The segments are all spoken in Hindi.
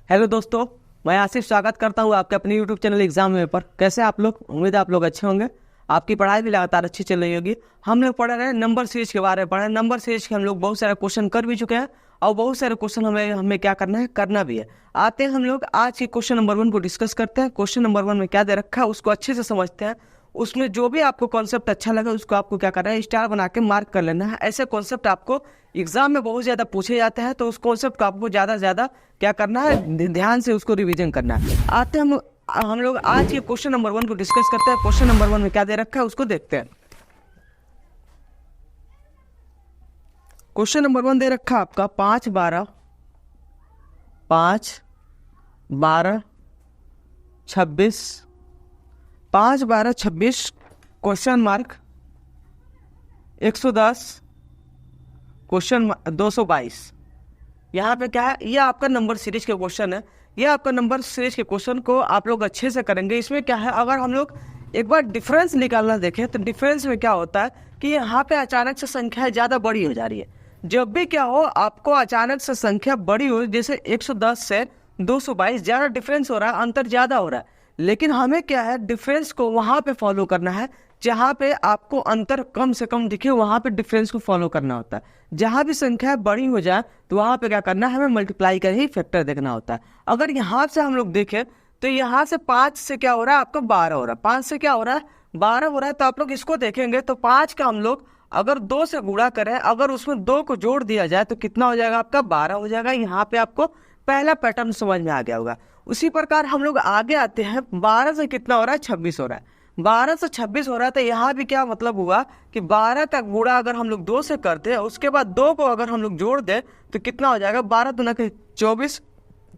हेलो दोस्तों, मैं आसिफ स्वागत करता हूं आपके अपने यूट्यूब चैनल एग्जाम में पर। कैसे आप लोग? उम्मीद है आप लोग अच्छे होंगे। आपकी पढ़ाई भी लगातार अच्छी चल रही होगी। हम लोग पढ़ रहे हैं नंबर सीरीज के बारे में। पढ़ रहे हैं नंबर सीरीज के हम लोग बहुत सारे क्वेश्चन कर भी चुके हैं और बहुत सारे क्वेश्चन हमें क्या करना है, करना भी है। आते हैं हम लोग आज के क्वेश्चन नंबर 1 को डिस्कस करते हैं। क्वेश्चन नंबर 1 में क्या दे रखा है उसको अच्छे से समझते हैं। उसमें जो भी आपको कॉन्सेप्ट अच्छा लगा उसको आपको क्या करना है, स्टार बना के मार्क कर लेना है। ऐसे कॉन्सेप्ट आपको एग्जाम में बहुत ज़्यादा पूछे जाते हैं, तो उस कॉन्सेप्ट को आपको ज़्यादा से ज़्यादा क्या करना है, ध्यान से उसको रिवीजन करना है। आते हैं हम लोग आज के क्वेश्चन नंबर 1 को डिस्कस करते हैं। क्वेश्चन नंबर 1 में क्या दे रखा है उसको देखते हैं। क्वेश्चन नंबर 1 दे रखा है आपका 5 12 26 5 12 26 क्वेश्चन मार्क 110 क्वेश्चन 222। यहाँ पे क्या है, ये आपका नंबर सीरीज के क्वेश्चन है। ये आपका नंबर सीरीज के क्वेश्चन को आप लोग अच्छे से करेंगे। इसमें क्या है, अगर हम लोग एक बार डिफरेंस निकालना देखें तो डिफरेंस में क्या होता है कि यहाँ पे अचानक से संख्या ज़्यादा बड़ी हो जा रही है। जब भी क्या हो, आपको अचानक से संख्या बड़ी हो, जैसे 110 से 222 ज़्यादा डिफरेंस हो रहा है, अंतर ज़्यादा हो रहा है। लेकिन हमें क्या है, डिफरेंस को वहाँ पे फॉलो करना है जहाँ पे आपको अंतर कम से कम दिखे, वहाँ पे डिफरेंस को फॉलो करना होता है। जहाँ भी संख्या बड़ी हो जाए तो वहाँ पे क्या करना है, हमें मल्टीप्लाई कर ही फैक्टर देखना होता है। अगर यहाँ से हम लोग देखें तो यहाँ से 5 से क्या हो रहा है, आपका 12 हो रहा है। 5 से क्या हो रहा है, 12 हो रहा है। तो आप लोग इसको देखेंगे तो 5 का हम लोग अगर 2 से गुणा करें, अगर उसमें 2 को जोड़ दिया जाए तो कितना हो जाएगा, आपका 12 हो जाएगा। यहाँ पे आपको पहला पैटर्न समझ में आ गया होगा। उसी प्रकार हम लोग आगे आते हैं। 12 से कितना हो रहा है, 26 हो रहा है। 12 से 26 हो रहा है तो यहाँ भी क्या मतलब हुआ कि 12 का गुणा अगर हम लोग 2 से करते हैं, उसके बाद 2 को अगर हम लोग जोड़ दें तो कितना हो जाएगा, 12 दूना के 24,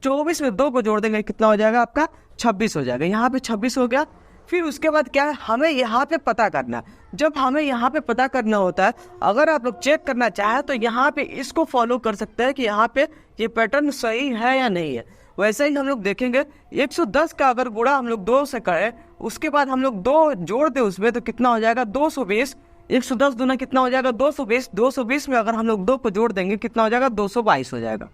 24 में 2 को जोड़ देंगे कितना हो जाएगा, आपका 26 हो जाएगा। यहाँ पे 26 हो गया। फिर उसके बाद क्या है, हमें यहाँ पे पता करना है। जब हमें यहाँ पे पता करना होता है, अगर आप लोग चेक करना चाहें तो यहाँ पे इसको फॉलो कर सकते हैं कि यहाँ पे ये पैटर्न सही है या नहीं है। वैसे ही हम लोग देखेंगे 110 का अगर गुणा हम लोग 2 से करें, उसके बाद हम लोग 2 जोड़ दें उसमें तो कितना हो जाएगा, 220। 110 दूना कितना हो जाएगा, 220। 220 में अगर हम लोग 2 को जोड़ देंगे कितना हो जाएगा, 222 हो जाएगा।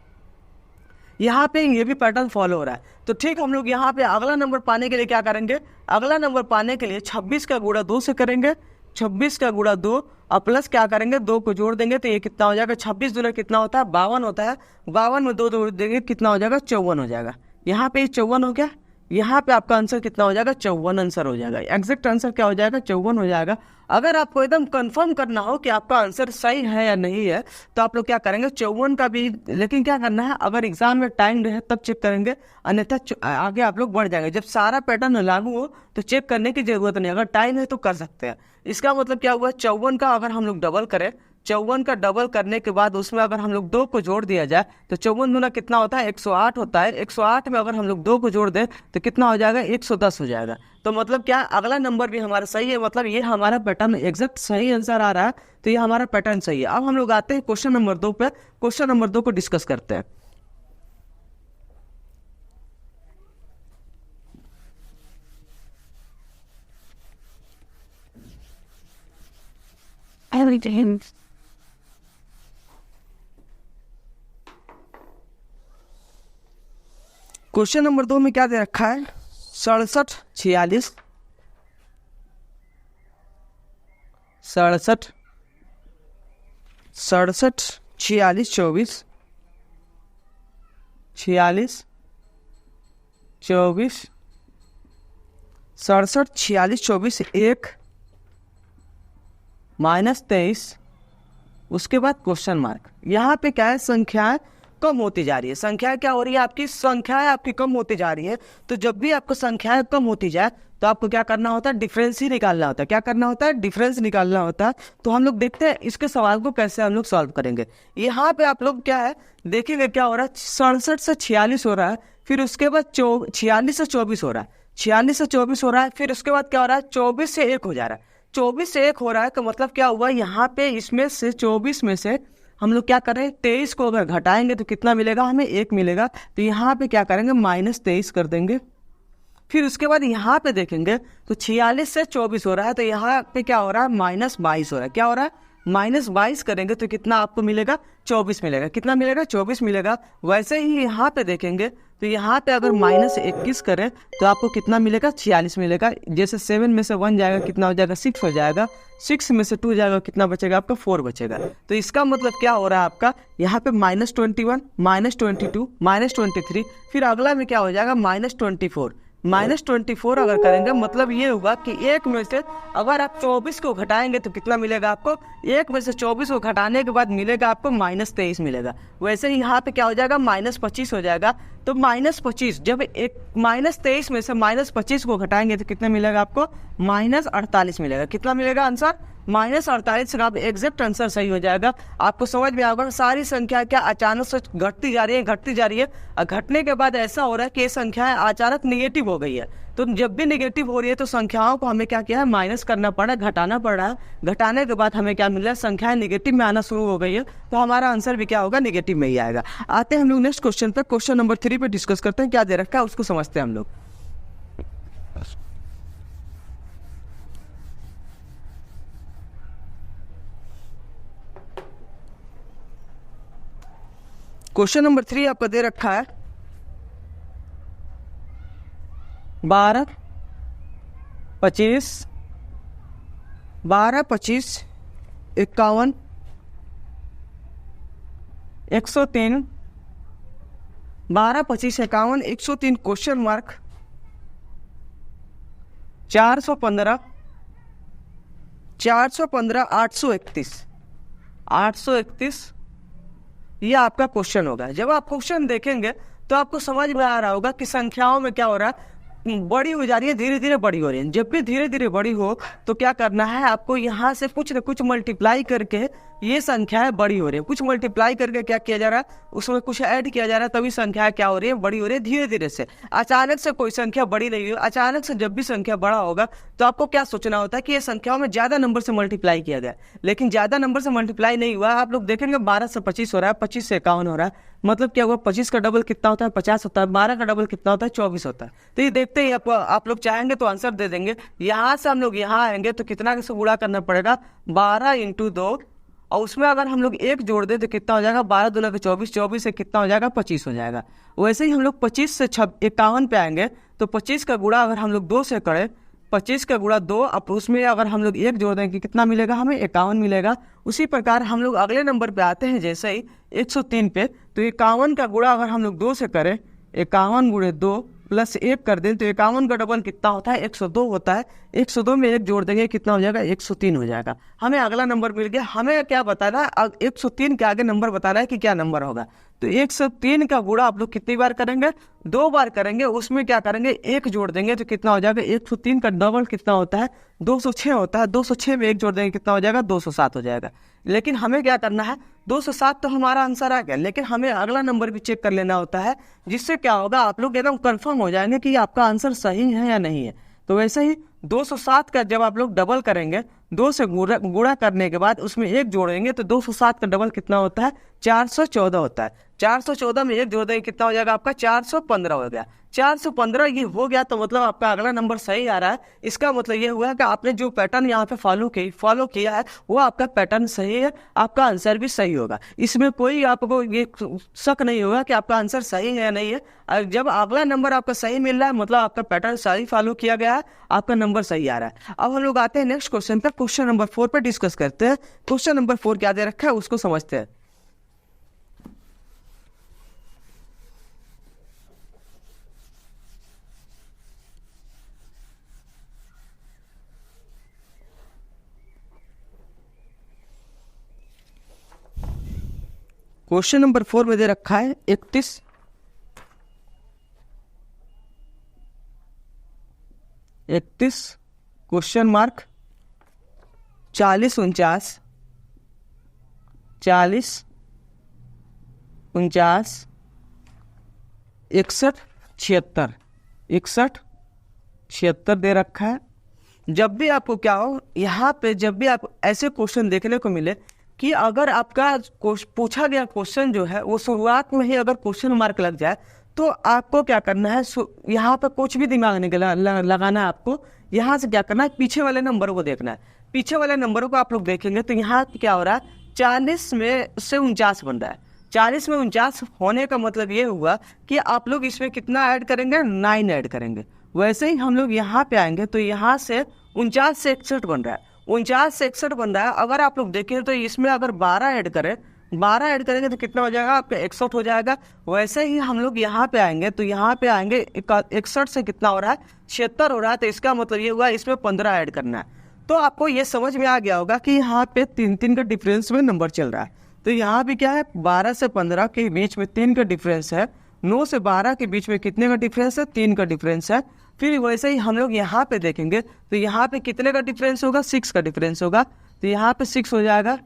यहाँ पे ये भी पैटर्न फॉलो हो रहा है। तो ठीक, हम लोग यहाँ पे अगला नंबर पाने के लिए क्या करेंगे, अगला नंबर पाने के लिए 26 का गुणा 2 से करेंगे। 26 का गुणा 2 और प्लस क्या करेंगे, 2 को जोड़ देंगे तो ये कितना हो जाएगा, 26 दूना कितना होता है, 52 होता है। 52 में 2 जोड़ देंगे कितना हो जाएगा, 54 हो जाएगा। यहाँ पे 54 हो गया। यहाँ पे आपका आंसर कितना हो जाएगा, 54 आंसर हो जाएगा। एग्जैक्ट आंसर क्या हो जाएगा, 54 हो जाएगा। अगर आपको एकदम कंफर्म करना हो कि आपका आंसर सही है या नहीं है तो आप लोग क्या करेंगे, 54 का भी, लेकिन क्या करना है, अगर एग्जाम में टाइम रहे तब चेक करेंगे, अन्यथा आगे आप लोग बढ़ जाएंगे। जब सारा पैटर्न लागू हो तो चेक करने की जरूरत नहीं, अगर टाइम है तो कर सकते हैं। इसका मतलब क्या हुआ, 54 का अगर हम लोग डबल करें, 54 का डबल करने के बाद उसमें अगर हम लोग 2 को जोड़ दिया जाए तो 54 दूना कितना होता है, 108 होता है। 108 में अगर हम लोग 2 को जोड़ दें तो कितना हो जाएगा, 110 हो जाएगा। तो मतलब क्या, अगला नंबर भी हमारा सही है, मतलब ये हमारा पैटर्न एग्जैक्ट सही आंसर आ रहा है, तो ये हमारा पैटर्न सही है। अब हम लोग आते हैं क्वेश्चन नंबर 2 पे। क्वेश्चन नंबर 2 को डिस्कस करते हैं। क्वेश्चन नंबर 2 में क्या दे रखा है, 67 46 67 67 46 24 46 24 67 46 24 1 -23, उसके बाद क्वेश्चन मार्क। यहाँ पे क्या है, संख्याएं कम होती जा रही है। संख्या क्या हो रही है, आपकी संख्याएं आपकी कम होती जा रही है। तो जब भी आपको संख्याएं कम होती जाए तो आपको क्या करना होता है, डिफरेंस ही निकालना होता है। क्या करना होता है, डिफरेंस निकालना होता है। तो हम लोग देखते हैं इसके सवाल को कैसे हम लोग सॉल्व करेंगे। यहाँ पे आप लोग क्या है देखेंगे, क्या हो रहा है, 67 से 46 हो रहा है। फिर उसके बाद 46 से 24 हो रहा है। 46 से 24 हो रहा है। फिर उसके बाद क्या हो रहा है, 24 से 1 हो जा रहा है। 24 से 1 हो रहा है तो मतलब क्या हुआ, यहाँ पे इसमें से 24 में से हम लोग क्या करें, 23 को अगर घटाएंगे तो कितना मिलेगा, हमें 1 मिलेगा। तो यहाँ पे क्या करेंगे, -23 कर देंगे। फिर उसके बाद यहाँ पे देखेंगे तो 46 से 24 हो रहा है, तो यहाँ पे क्या हो रहा है, -22 हो रहा है। क्या हो रहा है, -22 करेंगे तो कितना आपको मिलेगा, 24 मिलेगा। कितना मिलेगा, 24 मिलेगा। वैसे ही यहाँ पे देखेंगे तो यहाँ पे अगर -21 करें तो आपको कितना मिलेगा, 46 मिलेगा। जैसे 7 में से 1 जाएगा कितना हो जाएगा, 6 हो जाएगा। 6 में से 2 जाएगा कितना बचेगा आपका, 4 बचेगा। तो इसका मतलब क्या हो रहा है आपका, यहाँ पे -21, -22, -23, फिर अगला में क्या हो जाएगा -24। -24 अगर करेंगे मतलब ये होगा कि एक में से अगर आप 24 को घटाएंगे तो कितना मिलेगा आपको, एक में से 24 को घटाने के बाद मिलेगा आपको -23 मिलेगा। वैसे ही यहाँ पे क्या हो जाएगा, -25 हो जाएगा। तो -25 जब एक -23 में से -25 को घटाएंगे तो कितना मिलेगा आपको, -48 मिलेगा। कितना मिलेगा आंसर, -48 का एग्जैक्ट आंसर सही हो जाएगा। आपको समझ में आएगा सारी संख्या क्या अचानक से घटती जा रही है, घटती जा रही है, और घटने के बाद ऐसा हो रहा है कि ये संख्याएं अचानक निगेटिव हो गई है। तो जब भी निगेटिव हो रही है तो संख्याओं को हमें क्या किया है, माइनस करना पड़ा है, घटाना पड़ रहा है। घटाने के बाद हमें क्या मिल रहा है, संख्याएं निगेटिव में आना शुरू हो गई है, तो हमारा आंसर भी क्या होगा, निगेटिव में ही आएगा। आते हैं हम लोग नेक्स्ट क्वेश्चन पर, क्वेश्चन नंबर 3 पे डिस्कस करते हैं, क्या दे रखा है उसको समझते हैं हम लोग। क्वेश्चन नंबर 3 आपका दे रखा है 12, 25, 51, 103, 12, 25, 51, 103 क्वेश्चन मार्क 415, 831, ये आपका क्वेश्चन होगा। जब आप क्वेश्चन देखेंगे तो आपको समझ में आ रहा होगा कि संख्याओं में क्या हो रहा है, बड़ी हो जा रही है, धीरे धीरे बड़ी हो रही है। जब भी धीरे धीरे बड़ी हो तो क्या करना है आपको, यहाँ से कुछ न कुछ मल्टीप्लाई करके ये संख्याएं बड़ी हो रही है। कुछ मल्टीप्लाई करके क्या किया जा रहा है, उसमें कुछ ऐड किया जा रहा है, तभी संख्या क्या हो रही है, बड़ी हो रही है धीरे धीरे से। अचानक से कोई संख्या बड़ी नहीं हो। अचानक से जब भी संख्या बड़ा होगा तो आपको क्या सोचना होता है कि ये संख्याओं में ज्यादा नंबर से मल्टीप्लाई किया गया, लेकिन ज्यादा नंबर से मल्टीप्लाई नहीं हुआ। आप लोग देखेंगे 12 से 25 हो रहा है, 25 से 51 हो रहा है, मतलब क्या हुआ, 25 का डबल कितना होता है, 50 होता है। 12 का डबल कितना होता है, 24 होता है। तो ये देखते ही आप लोग चाहेंगे तो आंसर दे देंगे। यहाँ से हम लोग यहाँ आएंगे तो कितना से गुणा करना पड़ेगा, 12 × 2, और उसमें अगर हम लोग 1 जोड़ दें तो कितना हो जाएगा, 12 दूना के 24, 24 से कितना हो जाएगा, 25 हो जाएगा। वैसे ही हम लोग 25 से 51 पे आएंगे तो 25 का गुणा अगर हम लोग 2 से करें, 25 का गुणा 2, अब उसमें अगर हम लोग 1 जोड़ देंगे कितना मिलेगा, हमें 51 मिलेगा। उसी प्रकार हम लोग अगले नंबर पे आते हैं, जैसे ही 103 पे, तो 51 का गुणा अगर हम लोग 2 से करें, 51 × 2 + 1 कर दें तो 51 का डबल कितना होता है, 102 होता है। 102 में 1 जोड़ देंगे कितना हो जाएगा, 103 हो जाएगा। हमें अगला नंबर मिल गया। हमें क्या बताना है, 103 के आगे नंबर बताना है कि क्या नंबर होगा। तो 103 का गुणा आप लोग कितनी बार करेंगे, 2 बार करेंगे। उसमें क्या करेंगे, 1 जोड़ देंगे तो कितना हो जाएगा, 103 का डबल कितना होता है, 206 होता है। 206 में 1 जोड़ देंगे कितना हो जाएगा, 207 हो जाएगा। लेकिन हमें क्या करना है, 207 तो हमारा आंसर आ गया, लेकिन हमें अगला नंबर भी चेक कर लेना होता है, जिससे क्या होगा, आप लोग एकदम कंफर्म हो जाएंगे कि आपका आंसर सही है या नहीं है। तो वैसे ही 207 का जब आप लोग डबल करेंगे, 2 से गुणा करने के बाद उसमें 1 जोड़ेंगे तो 207 का डबल कितना होता है, 414 होता है। 414 में 1 जोड़ देंगे कितना हो जाएगा आपका, 415 हो गया। 415 ये हो गया तो मतलब आपका अगला नंबर सही आ रहा है। इसका मतलब ये हुआ कि आपने जो पैटर्न यहाँ पे फॉलो किया है वो आपका पैटर्न सही है, आपका आंसर भी सही होगा। इसमें कोई आपको ये शक नहीं होगा कि आपका आंसर सही है या नहीं है। और जब अगला नंबर आपका सही मिल रहा है मतलब आपका पैटर्न सही फॉलो किया गया है, आपका नंबर सही आ रहा है। अब हम लोग आते हैं नेक्स्ट क्वेश्चन पर, क्वेश्चन नंबर 4 पर डिस्कस करते हैं। क्वेश्चन नंबर 4 क्या दे रखा है उसको समझते हैं। क्वेश्चन नंबर 4 में दे रखा है 31, क्वेश्चन मार्क 40, 49, 41, 61, 76 दे रखा है। जब भी आपको क्या हो, यहाँ पे जब भी आप ऐसे क्वेश्चन देखने को मिले कि अगर आपका पूछा गया क्वेश्चन जो है वो शुरुआत में ही अगर क्वेश्चन मार्क लग जाए तो आपको क्या करना है, यहाँ पे कुछ भी दिमाग नहीं लगाना है। आपको यहाँ से क्या करना है, पीछे वाले नंबर को देखना है। पीछे वाले नंबरों को आप लोग देखेंगे तो यहाँ क्या हो रहा है, 40 में से 49 बन रहा है। 40 में 49 होने का मतलब ये हुआ कि आप लोग इसमें कितना ऐड करेंगे, 9 ऐड करेंगे। वैसे ही हम लोग यहाँ पे आएंगे तो यहाँ से 49 से 61 बन रहा है, 49 से 61 बन रहा है। अगर आप लोग देखें तो इसमें अगर 12 ऐड करें, 12 ऐड करेंगे तो कितना हो जाएगा आपका, 61 हो जाएगा। वैसे ही हम लोग यहाँ पे आएंगे तो यहाँ पे आएंगे 61 से कितना हो रहा है, 76 हो रहा है। तो इसका मतलब ये हुआ इसमें 15 ऐड करना है। तो आपको ये समझ में आ गया होगा कि यहाँ पे 3 का डिफरेंस में नंबर चल रहा है। तो यहाँ भी क्या है, 12 से 15 के बीच में 3 का डिफरेंस है, 9 से 12 के बीच में कितने का डिफरेंस है, 3 का डिफरेंस है। फिर वैसे ही हम लोग यहाँ पे देखेंगे तो यहाँ पे कितने का डिफरेंस होगा, 6 का डिफरेंस होगा। तो यहाँ पे 6 हो जाएगा,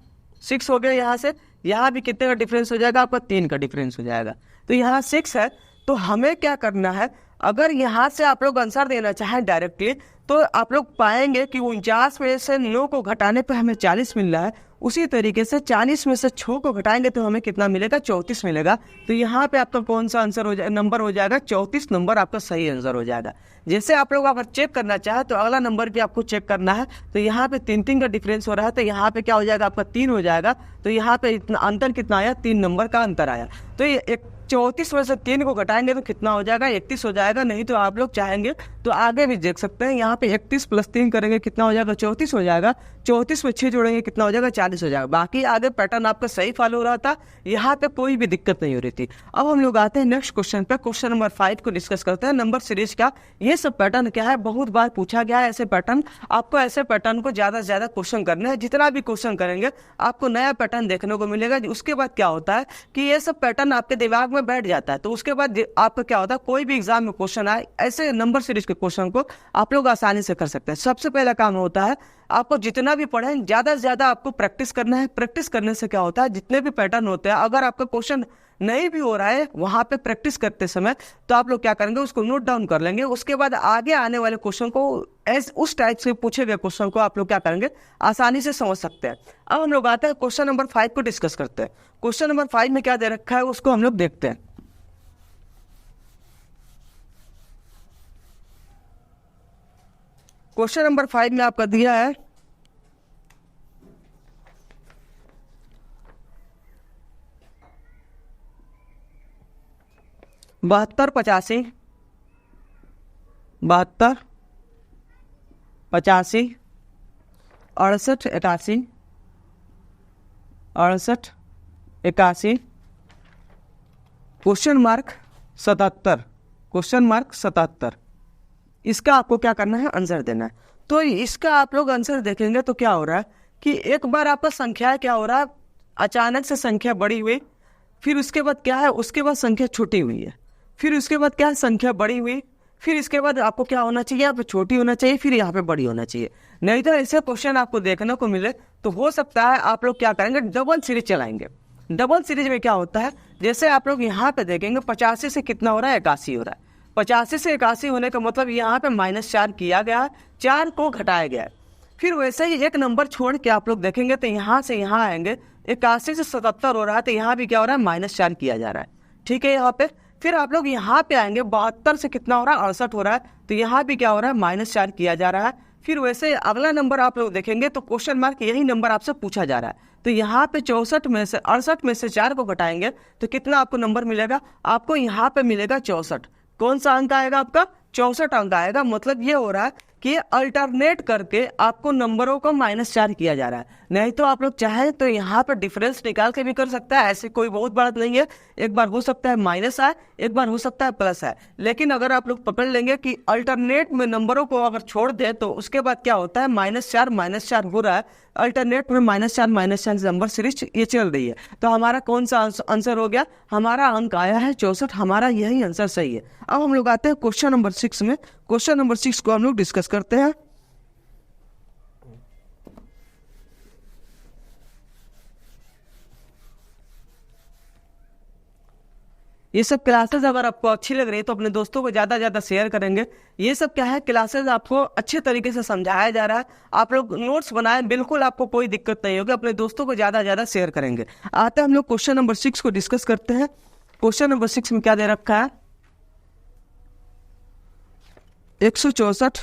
6 हो गया। यहाँ से यहाँ भी कितने का डिफरेंस हो जाएगा आपका, 3 का डिफरेंस हो जाएगा। तो यहाँ 6 है। तो हमें क्या करना है, अगर यहाँ से आप लोग आंसर देना चाहें डायरेक्टली तो आप लोग पाएंगे कि 49 में से 9 को घटाने पर हमें 40 मिल रहा है। उसी तरीके से 40 में से 6 को घटाएंगे तो हमें कितना मिलेगा, 34 मिलेगा। तो यहाँ पे आपका कौन सा आंसर हो जाए, नंबर हो जाएगा 34 नंबर आपका सही आंसर हो जाएगा। जैसे आप लोग अगर चेक करना चाहे तो अगला नंबर भी आपको चेक करना है। तो यहाँ पे 3 का डिफरेंस हो रहा है, तो यहाँ पे क्या हो जाएगा आपका 3 हो जाएगा। तो यहाँ पे इतना अंतर कितना आया, 3 नंबर का अंतर आया। तो ये 34 में से 3 को घटाएंगे तो कितना हो जाएगा, 31 हो जाएगा। नहीं तो आप लोग चाहेंगे तो आगे भी देख सकते हैं, यहाँ पे 31 + 3 करेंगे कितना हो जाएगा, 34 हो जाएगा। 34 में 6 जोड़ेंगे कितना हो जाएगा, 40 हो जाएगा। बाकी आगे पैटर्न आपका सही फॉलो हो रहा था, यहाँ पे कोई भी दिक्कत नहीं हो रही थी। अब हम लोग आते हैं नेक्स्ट क्वेश्चन पे, क्वेश्चन नंबर 5 को डिस्कस करते हैं। नंबर सीरीज का ये सब पैटर्न क्या है, बहुत बार पूछा गया है ऐसे पैटर्न। आपको ऐसे पैटर्न को ज़्यादा से ज़्यादा क्वेश्चन करना है, जितना भी क्वेश्चन करेंगे आपको नया पैटर्न देखने को मिलेगा। उसके बाद क्या होता है कि ये सब पैटर्न आपके दिमाग में बैठ जाता है। तो उसके बाद आपका क्या होता है, कोई भी एग्जाम में क्वेश्चन आए ऐसे नंबर सीरीज के क्वेश्चन को आप लोग आसानी से कर सकते हैं। सबसे पहला काम होता है आपको जितना भी पढ़ें ज़्यादा से ज़्यादा आपको प्रैक्टिस करना है। प्रैक्टिस करने से क्या होता है, जितने भी पैटर्न होते हैं अगर आपका क्वेश्चन नहीं भी हो रहा है वहाँ पे प्रैक्टिस करते समय, तो आप लोग क्या करेंगे, उसको नोट डाउन कर लेंगे। उसके बाद आगे आने वाले क्वेश्चन को उस टाइप से पूछे गए क्वेश्चन को आप लोग क्या करेंगे, आसानी से समझ सकते हैं। अब हम लोग आते हैं क्वेश्चन नंबर 5 को डिस्कस करते हैं। क्वेश्चन नंबर 5 में क्या दे रखा है उसको हम लोग देखते हैं। क्वेश्चन नंबर 5 में आपका दिया है 72 85 68 81 81 81 क्वेश्चन मार्क 77, क्वेश्चन मार्क 77। इसका आपको क्या करना है, आंसर देना है। तो इसका आप लोग आंसर देखेंगे तो क्या हो रहा है कि एक बार आपका संख्या क्या हो रहा है, अचानक से संख्या बड़ी हुई, फिर उसके बाद क्या है, उसके बाद संख्या छोटी हुई है, फिर उसके बाद क्या है, संख्या बड़ी हुई, फिर इसके बाद आपको क्या होना चाहिए, यहाँ पे छोटी होना चाहिए, फिर यहाँ पे बड़ी होना चाहिए। नहीं तो ऐसे क्वेश्चन आपको देखने को मिले तो हो सकता है आप लोग क्या करेंगे, डबल सीरीज चलाएंगे। डबल सीरीज में क्या होता है, जैसे आप लोग यहाँ पे देखेंगे 85 से कितना हो रहा है, 81 हो रहा है। 85 से 81 होने का मतलब यहाँ पे -4 किया गया है, 4 को घटाया गया है। फिर वैसे ही एक नंबर छोड़ के आप लोग देखेंगे तो यहाँ से यहाँ आएंगे, 81 से 77 हो रहा है, तो यहाँ भी क्या हो रहा है, -4 किया जा रहा है। ठीक है, यहाँ पे फिर आप लोग यहाँ पे आएंगे, 72 से कितना हो रहा है, 68 हो रहा है, तो यहाँ भी क्या हो रहा है, -4 किया जा रहा है। फिर वैसे अगला नंबर आप लोग देखेंगे तो क्वेश्चन मार्क यही नंबर आपसे पूछा जा रहा है। तो यहाँ पे 64 में से 68 में से 4 को घटाएंगे तो कितना आपको नंबर मिलेगा, आपको यहाँ पे मिलेगा 64। कौन सा अंक आएगा आपका, 64 अंक आएगा। मतलब ये हो रहा है कि अल्टरनेट करके आपको नंबरों को -4 किया जा रहा है। नहीं तो आप लोग चाहें तो यहाँ पर डिफरेंस निकाल के भी कर सकता है, ऐसे कोई बहुत बात नहीं है। एक बार हो सकता है माइनस आए, एक बार हो सकता है प्लस आए, लेकिन अगर आप लोग पकड़ लेंगे कि अल्टरनेट में नंबरों को अगर छोड़ दे तो उसके बाद क्या होता है, -4 हो रहा है, अल्टरनेट में -4 नंबर सीरीज ये चल रही है। तो हमारा कौन सा आंसर हो गया, हमारा अंक आया है 64, हमारा यही आंसर सही है। अब हम लोग आते हैं क्वेश्चन नंबर 6 में। क्वेश्चन नंबर 6 को हम लोग डिस्कस करते हैं। ये सब क्लासेस अगर आपको अच्छी लग रही है तो अपने दोस्तों को ज़्यादा से ज़्यादा शेयर करेंगे। ये सब क्या है, क्लासेस आपको अच्छे तरीके से समझाया जा रहा है, आप लोग नोट्स बनाएं, बिल्कुल आपको कोई दिक्कत नहीं होगी, अपने दोस्तों को ज़्यादा से ज़्यादा शेयर करेंगे। आते हैं हम लोग क्वेश्चन नंबर 6 को डिस्कस करते हैं। क्वेश्चन नंबर 6 में क्या दे रखा है, 164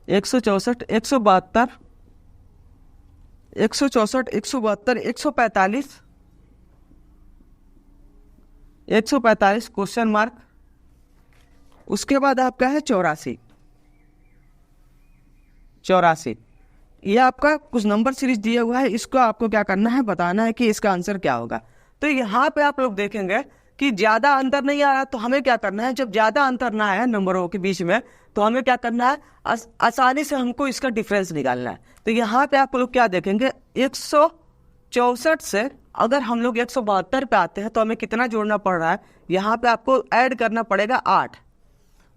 172 164, 172, 145, 145 क्वेश्चन मार्क। उसके बाद आपका है 84, 84। ये आपका कुछ नंबर सीरीज दिया हुआ है, इसको आपको क्या करना है, बताना है कि इसका आंसर क्या होगा। तो यहाँ पे आप लोग देखेंगे कि ज्यादा अंतर नहीं आ रहा, तो हमें क्या करना है, जब ज्यादा अंतर ना आया नंबरों के बीच में, तो हमें क्या करना है, आसानी से हमको इसका डिफरेंस निकालना है। तो यहाँ पे आप लोग क्या देखेंगे, 164 से अगर हम लोग 172 पे आते हैं तो हमें कितना जोड़ना पड़ रहा है, यहाँ पे आपको ऐड करना पड़ेगा 8।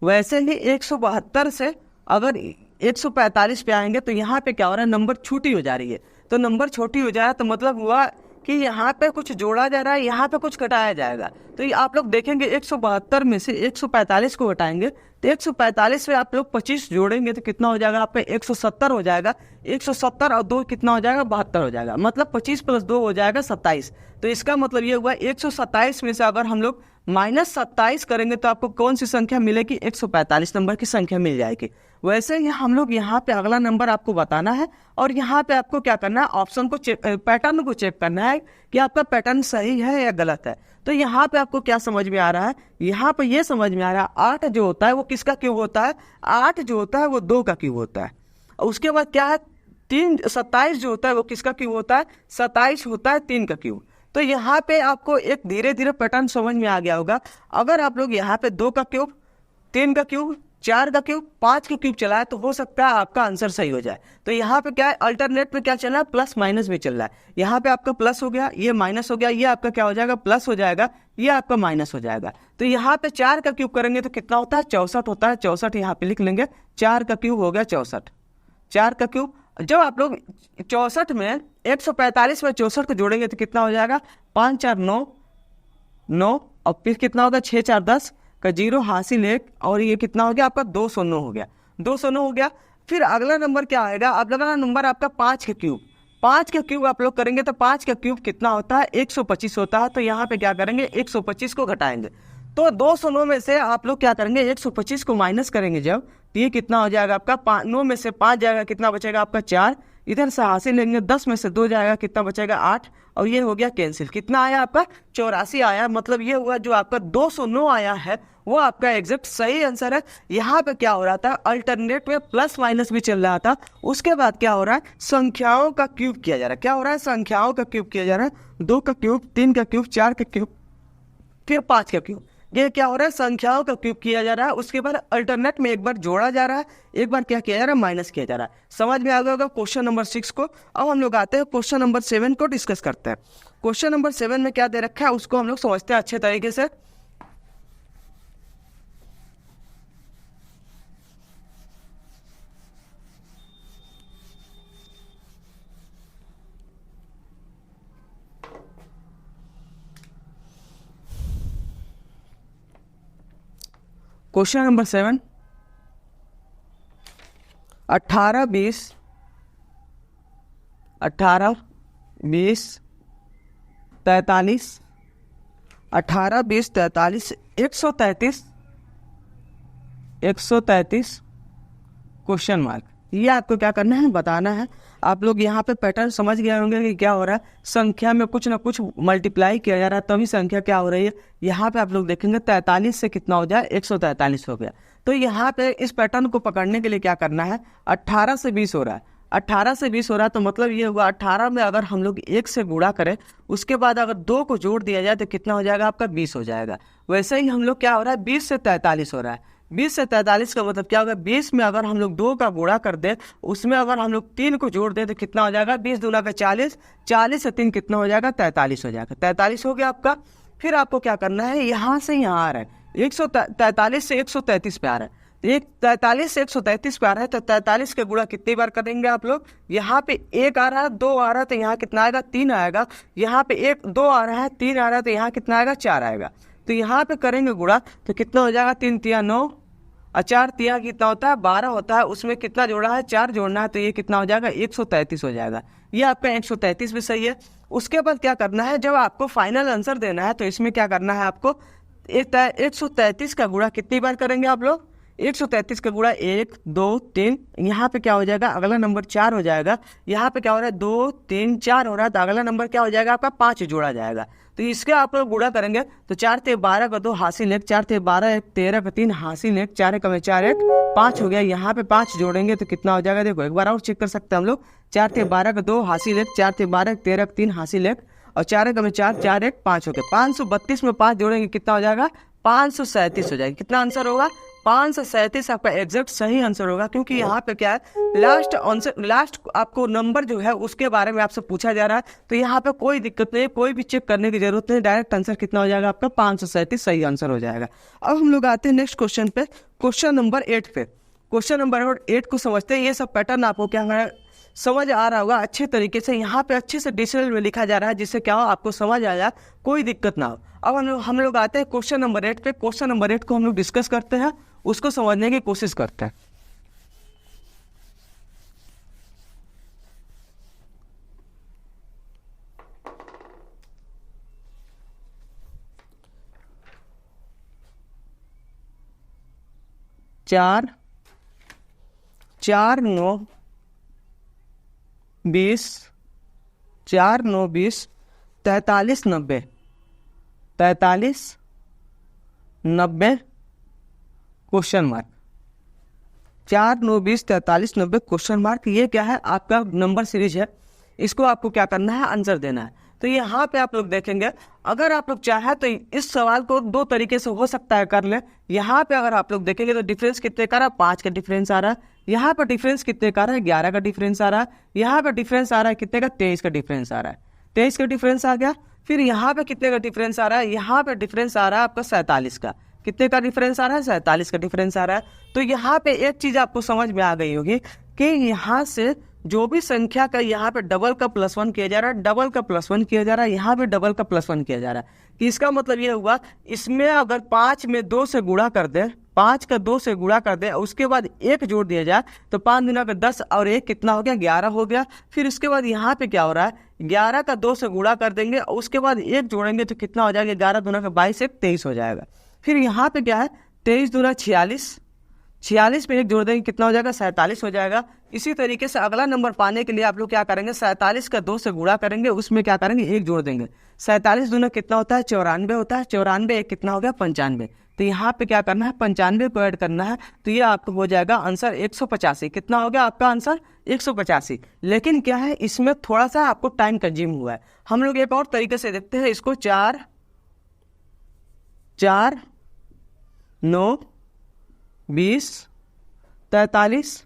वैसे ही 172 से अगर 145 पे आएंगे तो यहाँ पे क्या हो रहा है, नंबर छोटी हो जा रही है। तो नंबर छोटी हो जाए तो मतलब हुआ कि यहाँ पे कुछ जोड़ा जा रहा है, यहाँ पे कुछ घटाया जाएगा। तो ये आप लोग देखेंगे 172 में से 145 को घटाएंगे तो 145 से आप लोग 25 जोड़ेंगे तो कितना हो जाएगा, आपका 170 हो जाएगा। 170 और 2 कितना हो जाएगा, 72 हो जाएगा। मतलब 25 + 2 हो जाएगा 27। तो इसका मतलब ये हुआ 127 में से अगर हम लोग -27 करेंगे तो आपको कौन सी संख्या मिलेगी, 145 नंबर की संख्या मिल जाएगी। वैसे ही हम लोग यहाँ पे अगला नंबर आपको बताना है और यहाँ पे आपको क्या करना है, ऑप्शन को चेक, पैटर्न को चेक करना है कि आपका पैटर्न सही है या गलत है। तो यहाँ पे आपको क्या समझ में आ रहा है, यहाँ पे ये समझ में आ रहा है 8 जो होता है वो किसका क्यूब होता है, 8 जो होता है वो 2 का क्यूब होता है। और उसके बाद क्या है, 27 जो होता है वो किसका क्यूब होता है, 27 होता है 3 का क्यूब। तो यहाँ पे आपको एक धीरे धीरे पैटर्न समझ में आ गया होगा। अगर आप लोग यहाँ पे 2 का क्यूब, 3 का क्यूब, 4 का क्यूब, 5 का क्यूब चला है तो हो सकता है आपका आंसर सही हो जाए। तो यहाँ पे क्या है, अल्टरनेट पे क्या चल रहा है, प्लस माइनस में चल रहा है। यहाँ पे आपका प्लस हो गया, ये माइनस हो गया, ये आपका क्या हो जाएगा, प्लस हो जाएगा, ये आपका माइनस हो जाएगा। तो यहाँ पे 4 का क्यूब करेंगे तो कितना होता है, 64 होता है। 64 यहाँ पे लिख लेंगे, 4 का क्यूब हो गया 64। 4 का क्यूब, जब आप लोग 64 में 145 में 64 को जोड़ेंगे तो कितना हो जाएगा, 5 4 9 9 और फिर कितना होगा, 6 4 10 का 0 हासिल 1 और ये कितना हो गया आपका 209 हो गया, 209 हो गया। फिर अगला नंबर क्या आएगा, अगला नंबर आपका 5 का क्यूब। 5 का क्यूब आप लोग करेंगे तो 5 का क्यूब कितना होता है, 125 होता है। तो यहाँ पे क्या करेंगे, 125 को घटाएंगे। तो 209 में से आप लोग क्या करेंगे, 125 को माइनस करेंगे जब, तो ये कितना हो जाएगा आपका 9 में से 5 जाएगा, कितना बचेगा आपका 4। इधर से हासिल लेंगे, 10 में से 2 जाएगा, कितना बचेगा 8 और ये हो गया कैंसिल। कितना आया आपका, 84 आया। मतलब ये हुआ जो आपका 209 आया है वो आपका एग्जैक्ट सही आंसर है। यहाँ पे क्या हो रहा था, अल्टरनेट में प्लस माइनस भी चल रहा था। उसके बाद क्या हो रहा है, संख्याओं का क्यूब किया जा रहा है। क्या हो रहा है, संख्याओं का क्यूब किया जा रहा है। 2 का क्यूब, 3 का क्यूब, 4 का क्यूब, फिर 5 का क्यूब। ये क्या हो रहा है, संख्याओं का क्यूब किया जा रहा है। उसके बाद अल्टरनेट में एक बार जोड़ा जा रहा है, एक बार क्या किया जा रहा है, माइनस किया जा रहा है। समझ में आ गया होगा क्वेश्चन नंबर 6 को। अब हम लोग आते हैं क्वेश्चन नंबर 7 को डिस्कस करते हैं। क्वेश्चन नंबर 7 में क्या दे रखा है उसको हम लोग समझते हैं अच्छे तरीके से। Question number 7, 18 20 18 20 43 18 20 43 133 133 question mark. ये आपको क्या करना है, बताना है। आप लोग यहाँ पे पैटर्न समझ गए होंगे कि क्या हो रहा है, संख्या में कुछ ना कुछ मल्टीप्लाई किया जा रहा है तभी संख्या क्या हो रही है। यहाँ पे आप लोग देखेंगे 43 से कितना हो जाए, 143 हो गया। तो यहाँ पे इस पैटर्न को पकड़ने के लिए क्या करना है, 18 से 20 हो रहा है, 18 से 20 हो रहा है। तो मतलब ये हुआ 18 में अगर हम लोग 1 से गुणा करें, उसके बाद अगर 2 को जोड़ दिया जाए तो कितना हो जाएगा आपका 20 हो जाएगा। वैसे ही हम लोग क्या हो रहा है, 20 से 43 हो रहा है। 20 से 43 का मतलब क्या होगा, 20 में अगर हम लोग 2 का गुणा कर दे, उसमें अगर हम लोग 3 को जोड़ दे तो कितना हो जाएगा, 20 दूना का 40, 40 से 3 कितना हो जाएगा, 43 हो जाएगा। 43 हो गया आपका। फिर आपको क्या करना है, यहाँ से यहाँ आ रहा है, 143 से 133 पे आ रहा है। तो 43 से 133 पे आ रहा है, तो 43 के गुणा कितनी बार करेंगे आप लोग, यहाँ पे 1 आ रहा है, 2 आ रहा है, तो यहाँ कितना आएगा, 3 आएगा। यहाँ पे 1 2 आ रहा है, 3 आ रहा है, तो यहाँ कितना आएगा, 4 आएगा। तो यहाँ पे करेंगे गुणा तो कितना हो जाएगा, 3 तिया 9 और 4 तिया कितना होता है, 12 होता है। उसमें कितना जोड़ा है, 4 जोड़ना है, तो ये कितना हो जाएगा, 133 हो जाएगा। ये आपका 133 भी सही है। उसके बाद क्या करना है, जब आपको फाइनल आंसर देना है तो इसमें क्या करना है आपको, 133 का गुणा कितनी बार करेंगे आप लोग, 133 का गुणा 1 2 3, यहाँ पे क्या हो जाएगा, अगला नंबर 4 हो जाएगा। यहाँ पे क्या हो रहा है, 2 3 4 हो रहा है, तो अगला नंबर क्या हो जाएगा आपका 5 जोड़ा जाएगा। तो इसके आप लोग गुणा करेंगे तो 4 × 12 का 2 हासिल 1, 4 × 12 1, 13 का 3 हासिल 1, 4 × 4 1 5 हो गया। यहाँ पे 5 जोड़ेंगे तो कितना हो जाएगा, देखो एक बार और चेक कर सकते हैं हम लोग। 4 × 12 का 2 हासिल 1, 4 × 12 1, 13 का 3 हासिल 1 और 4 × 4 4 1 5 हो गया। 532 में 5 जोड़ेंगे कितना हो जाएगा, 537 हो जाएगा। कितना आंसर होगा, 537 आपका एग्जैक्ट सही आंसर होगा। क्योंकि यहाँ पे क्या है, लास्ट आंसर, लास्ट आपको नंबर जो है उसके बारे में आपसे पूछा जा रहा है, तो यहाँ पे कोई दिक्कत नहीं, कोई भी चेक करने की जरूरत नहीं, डायरेक्ट आंसर कितना हो जाएगा आपका 537 सही आंसर हो जाएगा। अब हम लोग आते हैं नेक्स्ट क्वेश्चन पे, क्वेश्चन नंबर 8 पे। क्वेश्चन नंबर 8 को समझते हैं। ये सब पैटर्न आपको क्या है समझ आ रहा होगा अच्छे तरीके से। यहाँ पे अच्छे से डिटेल में लिखा जा रहा है, जिससे क्या हो आपको समझ आ जाए, कोई दिक्कत ना हो। अब हम लोग आते हैं क्वेश्चन नंबर 8 पे। क्वेश्चन नंबर 8 को हम लोग डिस्कस करते हैं, उसको समझने की कोशिश करते हैं। चार 4 9 20, 4 9 20, 43 90, 43 90 क्वेश्चन मार्क, 4 9 20 43 90 क्वेश्चन मार्क। ये क्या है, आपका नंबर सीरीज है, इसको आपको क्या करना है, आंसर देना है। तो यहाँ पे आप लोग देखेंगे, अगर आप लोग चाहे तो इस सवाल को दो तरीके से हो सकता है कर ले। यहाँ पे अगर आप लोग देखेंगे तो डिफरेंस कितने का रहा है, 5 का डिफरेंस आ रहा है। यहाँ पर डिफरेंस कितने का रहा है, 11 का डिफरेंस आ रहा है। यहाँ पर डिफरेंस आ रहा है कितने का, 23 का डिफरेंस आ रहा है। 23 का डिफरेंस आ गया। फिर यहाँ पे कितने का डिफरेंस आ रहा है, यहाँ पे डिफरेंस आ रहा है आपका 47 का। कितने का डिफरेंस आ रहा है, 47 का डिफरेंस आ रहा है। तो यहाँ पे एक चीज आपको समझ में आ गई होगी कि यहाँ से जो भी संख्या का यहाँ पे डबल का +1 किया जा रहा है, डबल का +1 किया जा रहा है, यहाँ पे डबल का +1 किया जा रहा है। कि इसका मतलब ये हुआ, इसमें अगर 5 में 2 से गुणा कर दे, 5 का 2 से गुणा कर दे, उसके बाद 1 जोड़ दिया जाए, तो 5 दूना का 10 और 1 कितना हो गया, 11 हो गया। फिर उसके बाद यहाँ पे क्या हो रहा है, 11 का 2 से गुणा कर देंगे, उसके बाद 1 जोड़ेंगे तो कितना हो जाएगा, 11 दूना का 22 1 23 हो जाएगा। फिर यहाँ पे क्या है, 23 दूना 46, 46 में 1 जोड़ देंगे कितना हो जाएगा, 47 हो जाएगा। इसी तरीके से अगला नंबर पाने के लिए आप लोग क्या करेंगे, 47 का 2 से गुणा करेंगे, उसमें क्या करेंगे, 1 जोड़ देंगे। 47 दूना कितना होता है, 94 होता है। 94 1 कितना हो गया, 95। तो यहाँ पे क्या करना है, 95 को ऐड करना है, तो ये आपको हो जाएगा आंसर 185। कितना हो गया आपका आंसर, 185। लेकिन क्या है, इसमें थोड़ा सा आपको टाइम कंज्यूम हुआ है। हम लोग एक और तरीके से देखते हैं इसको। 4 4 9 20 43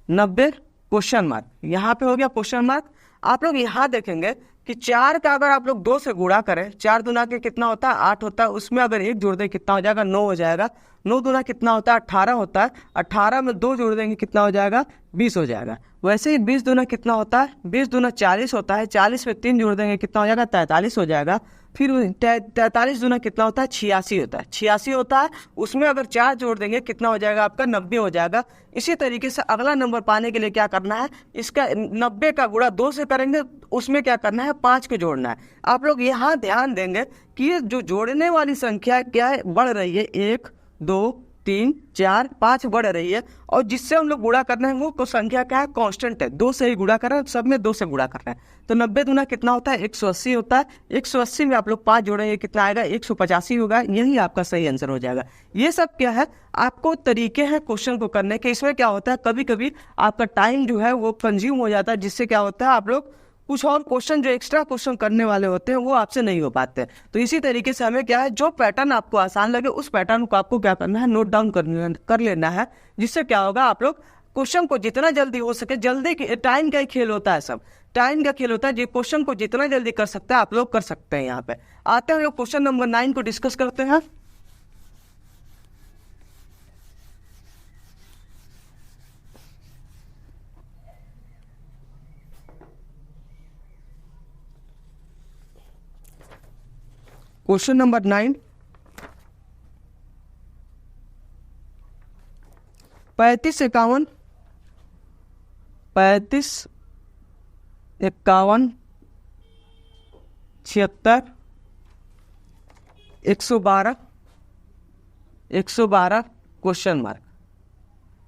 90 क्वेश्चन मार्क। यहाँ पे हो गया क्वेश्चन मार्क। आप लोग यहाँ देखेंगे कि 4 का अगर आप लोग 2 से गुणा करें, 4 दूना के कितना होता है, 8 होता है। उसमें अगर 1 जोड़ दें कितना हो जाएगा, 9 हो जाएगा। 9 दूना कितना होता है, 18 होता है। 18 में 2 जोड़ देंगे कितना हो जाएगा, 20 हो जाएगा। वैसे ही 20 दूना कितना होता है, 20 दूना 40 होता है। 40 में 3 जोड़ देंगे कितना हो जाएगा, 43 हो जाएगा। फिर 43 दूना कितना होता है, 86 होता है। 86 होता है, उसमें अगर 4 जोड़ देंगे कितना हो जाएगा आपका, 90 हो जाएगा। इसी तरीके से अगला नंबर पाने के लिए क्या करना है, इसका 90 का गुणा 2 से करेंगे, उसमें क्या करना है, 5 को जोड़ना है। आप लोग यहाँ ध्यान देंगे कि ये जो जोड़ने वाली संख्या क्या है, बढ़ रही है। 1 2 3 4 5 बढ़ रही है, और जिससे हम लोग गुणा करना है वो संख्या क्या है, कांस्टेंट है। 2 से ही गुणा कर रहे हैं, सब में 2 से गुणा कर रहे हैं। तो 90 दूना कितना होता है, 180 होता है। 180 में आप लोग 5 जोड़ेंगे कितना आएगा, 185 होगा। यही आपका सही आंसर हो जाएगा। ये सब क्या है, आपको तरीके हैं क्वेश्चन को करने के। इसमें क्या होता है, कभी कभी आपका टाइम जो है वो कंज्यूम हो जाता है, जिससे क्या होता है, आप लोग कुछ और क्वेश्चन जो एक्स्ट्रा क्वेश्चन करने वाले होते हैं वो आपसे नहीं हो पाते। तो इसी तरीके से हमें क्या है, जो पैटर्न आपको आसान लगे उस पैटर्न को आपको क्या करना है, नोट डाउन कर लेना है। जिससे क्या होगा, आप लोग क्वेश्चन को जितना जल्दी हो सके, जल्दी टाइम का ही खेल होता है, सब टाइम का खेल होता है। जो क्वेश्चन को जितना जल्दी कर सकता है आप लोग कर सकते हैं। यहाँ पे आते हैं लोग क्वेश्चन नंबर 9 को डिस्कस करते हैं। Question number 9, 35 51 35 51 76 112 112 question mark.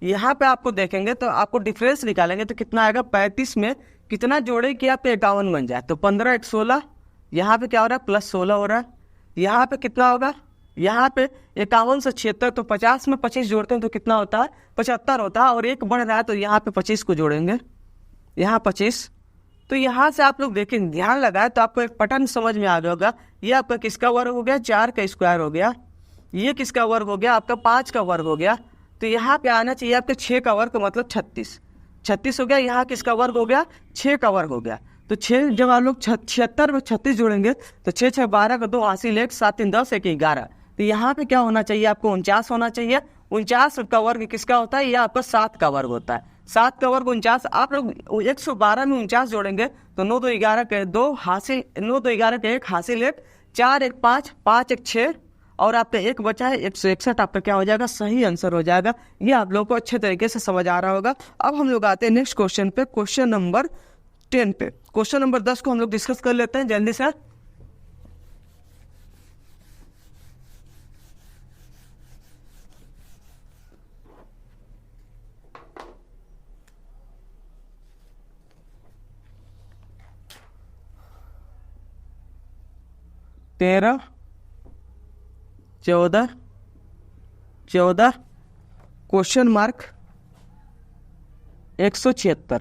यहाँ पे आपको देखेंगे तो आपको डिफरेंस निकालेंगे तो कितना आएगा, 35 में कितना जोड़े कि आप 51 बन जाए, तो 15 एक 16, यहाँ पे क्या हो रहा है प्लस 16 हो रहा है। यहाँ पे कितना होगा, यहाँ पे 51 से 76, तो 50 में 25 जोड़ते हैं तो कितना होता है 75 होता है, और एक बढ़ रहा है तो यहाँ पे 25 को जोड़ेंगे, यहाँ 25। तो यहाँ से आप लोग देखें, ध्यान लगाए तो आपको एक पैटर्न समझ में आ गया होगा। ये आपका किसका वर्ग हो गया, 4 का स्क्वायर हो गया। ये किसका वर्ग हो गया, आपका 5 का वर्ग हो गया। तो यहाँ पे आना चाहिए आपके 6 का वर्ग, मतलब 36 हो गया। यहाँ किसका वर्ग हो गया, 6 का वर्ग हो गया। तो 6 जब आप लोग 76 में 36 जोड़ेंगे तो 6 6 12 का 2 हासिल 1, 7 3 10 1 11। तो यहाँ पे क्या होना चाहिए, आपको 49 होना चाहिए। 49 का वर्ग किसका होता है, यह आपका 7 का वर्ग होता है। 7 का वर्ग 49। आप लोग 112 में 49 जोड़ेंगे तो 9 2 11 के 2 हासिल, 9 2 11 के 1 हासिल 1, 4 1 5, 5 1 6, और आपका 1 बचा है 161। आपका क्या हो जाएगा, सही आंसर हो जाएगा। ये आप लोगों को अच्छे तरीके से समझ आ रहा होगा। अब हम लोग आते हैं नेक्स्ट क्वेश्चन पे, क्वेश्चन नंबर 10 पे। क्वेश्चन नंबर 10 को हम लोग डिस्कस कर लेते हैं जल्दी से। तेरह 14 क्वेश्चन मार्क 176।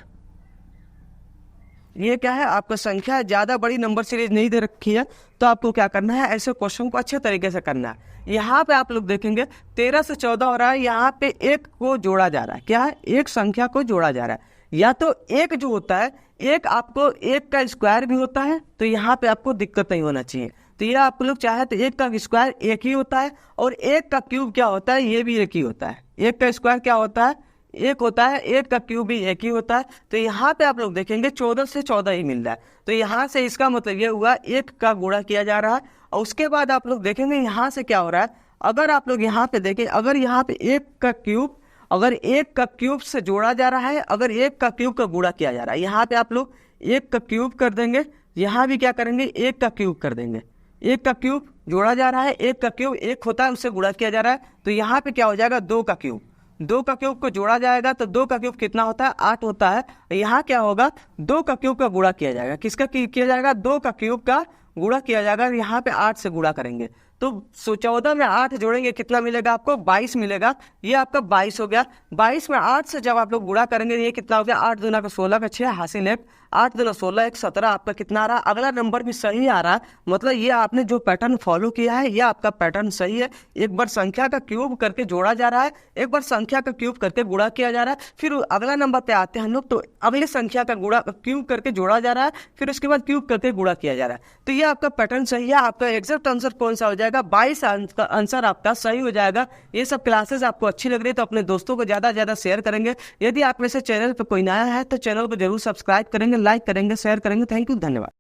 ये क्या है, आपका संख्या ज़्यादा बड़ी नंबर सीरीज नहीं दे रखी है, तो आपको क्या करना है, ऐसे क्वेश्चन को अच्छे तरीके से करना है। यहाँ पे आप लोग देखेंगे 13 से 14 हो रहा है, यहाँ पे 1 को जोड़ा जा रहा है। क्या है, एक संख्या को जोड़ा जा रहा है। या तो 1 जो होता है, एक आपको 1 का स्क्वायर भी होता है, तो यहाँ पे आपको दिक्कत नहीं होना चाहिए। तो ये आप लोग चाहे तो 1 का स्क्वायर 1 ही होता है, और 1 का क्यूब क्या होता है, ये भी 1 ही होता है। 1 का स्क्वायर क्या होता है, 1 होता है, 1 का क्यूब भी 1 ही होता है। तो यहाँ पे आप लोग देखेंगे 14 से 14 ही मिल रहा है। तो यहाँ से इसका मतलब ये हुआ 1 का गुणा किया जा रहा है। और उसके बाद आप लोग देखेंगे यहाँ से क्या हो रहा है, अगर आप लोग यहाँ पे देखें, अगर यहाँ पे 1 का क्यूब, अगर 1 का क्यूब से जोड़ा जा रहा है, अगर 1 का क्यूब का गुणा किया जा रहा है, यहाँ पे आप लोग 1 का क्यूब कर देंगे, यहाँ भी क्या करेंगे 1 का क्यूब कर देंगे। 1 का क्यूब जोड़ा जा रहा है, 1 का क्यूब 1 होता है, उससे गुणा किया जा रहा है। तो यहाँ पे क्या हो जाएगा, 2 का क्यूब, 2 का क्यूब को जोड़ा जाएगा, तो 2 का क्यूब कितना होता है, 8 होता है। यहाँ क्या होगा, 2 का क्यूब का गुणा किया जाएगा। किसका किया जाएगा, 2 का क्यूब का गुणा किया जाएगा। यहाँ पे 8 से गुणा करेंगे तो 14 में 8 जोड़ेंगे, कितना मिलेगा आपको, 22 मिलेगा। ये आपका 22 हो गया। 22 में 8 से जब आप लोग गुणा करेंगे, ये कितना हो गया, 8 दूना का 16 का 6 हासिल 1, 8 दूना 16 1 17। आपका कितना आ रहा है, अगला नंबर भी सही आ रहा है। मतलब ये आपने जो पैटर्न फॉलो किया है, ये आपका पैटर्न सही है। एक बार संख्या का क्यूब करके जोड़ा जा रहा है, एक बार संख्या का क्यूब करके गुणा किया जा रहा है, फिर अगला नंबर पे आते हैं हम लोग, तो अगली संख्या का गुणा क्यूब करके जोड़ा जा रहा है, फिर उसके बाद क्यूब करके गुणा किया जा रहा है। तो ये आपका पैटर्न सही है। आपका एग्जैक्ट आंसर कौन सा हो जाएगा, 22 का आंसर आपका सही हो जाएगा। ये सब क्लासेस आपको अच्छी लग रही है तो अपने दोस्तों को ज़्यादा ज़्यादा शेयर करेंगे। यदि आप में से चैनल पर कोई नया है तो चैनल को जरूर सब्सक्राइब करेंगे, लाइक करेंगे, शेयर करेंगे। थैंक यू, धन्यवाद।